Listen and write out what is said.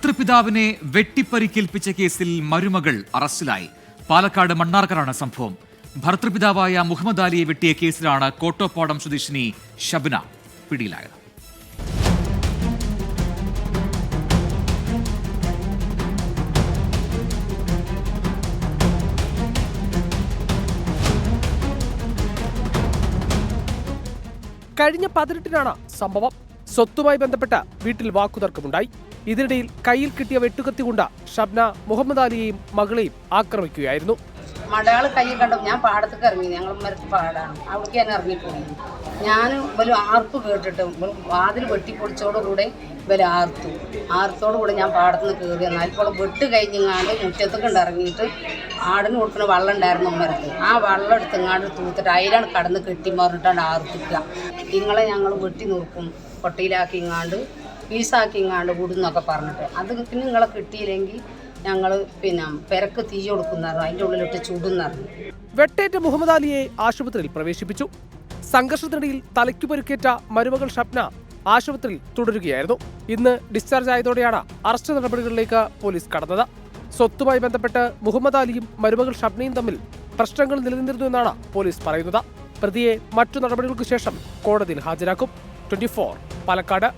ഭർതൃപിതാവിനെ വെട്ടിപ്പരിക്കേൽപ്പിച്ച കേസിൽ മരുമകൾ അറസ്റ്റിലായി. പാലക്കാട് മണ്ണാർക്കാടാണ് സംഭവം. ഭർതൃപിതാവായ മുഹമ്മദ് അലിയെ വെട്ടിയ കേസിലാണ് കോട്ടോപ്പാടം സ്വദേശിനി ഷബ്ന പിടിയിലായത്. കഴിഞ്ഞ 18-നാണ് സംഭവം. സ്വത്തുമായി ബന്ധപ്പെട്ട വീട്ടിൽ വാക്കുതർക്കമുണ്ടായി. ഇതിനിടയിൽ കയ്യിൽ കിട്ടിയ വെട്ടുകത്തി കൊണ്ട് ഷബ്ന മുഹമ്മദ് അലിയെയും മകളെയും ആക്രമിക്കുകയായിരുന്നു. മടയാൾ കൈ കണ്ടു. ഞാൻ പാടത്തേക്ക് ഇറങ്ങി, ഞങ്ങൾ മരത്ത് പാടാണ്, അവിടേക്ക് ഞാൻ ഇറങ്ങിപ്പോയി. ഞാൻ വലിയ ആർപ്പ് കേട്ടിട്ട് വാതിൽ വെട്ടിപ്പൊടിച്ചോടുകൂടെ വലിയ ആർത്തോടുകൂടെ ഞാൻ പാടത്തുനിന്ന് കയറി. എന്നാൽ ഇപ്പോൾ വെട്ട് കഴിഞ്ഞങ്ങാണ്ട് മുറ്റത്തൊക്കെ ഇറങ്ങിയിട്ട് ആടിന് കൊടുക്കുന്ന വെള്ളം ഉണ്ടായിരുന്നു മരത്ത്. ആ വെള്ളം എടുത്തെങ്ങാണ്ട് തൂത്തിട്ട് അതിലാണ് കടന്ന് കെട്ടിമറിഞ്ഞിട്ടാണ് ആർത്തിക്കുക. നിങ്ങളെ ഞങ്ങൾ വെട്ടി നോക്കും, കൊട്ടയിലാക്കിങ്ങാണ്ട് പീസാക്കിങ്ങാണ്ട് വിടുന്നൊക്കെ പറഞ്ഞിട്ട്. അത് നിങ്ങളെ കിട്ടിയില്ലെങ്കിൽ ഞങ്ങൾ പെരക്ക് തീ കൊടുക്കുന്നറിഞ്ഞു, അതിൻ്റെ ഉള്ളിലിട്ട് ചുടുന്നറിഞ്ഞു. വെട്ടേറ്റ മുഹമ്മദ് അലിയെ ആശുപത്രിയിൽ പ്രവേശിപ്പിച്ചു. സംഘർഷത്തിനിടയിൽ തലയ്ക്കു പരിക്കേറ്റ മരുമകൾ ഷബ്ന ആശുപത്രിയിൽ തുടരുകയായിരുന്നു. ഇന്ന് ഡിസ്ചാർജ് ആയതോടെയാണ് അറസ്റ്റ് നടപടികളിലേക്ക് പോലീസ് കടന്നത്. സ്വത്തുമായി ബന്ധപ്പെട്ട് മുഹമ്മദ് അലിയും മരുമകൾ ഷബ്നയും തമ്മിൽ പ്രശ്നങ്ങൾ നിലനിന്നിരുന്നു എന്നാണ് പോലീസ് പറയുന്നത്. പ്രതിയെ മറ്റു നടപടികൾക്ക് ശേഷം കോടതിയിൽ ഹാജരാക്കും. 24 പാലക്കാട്.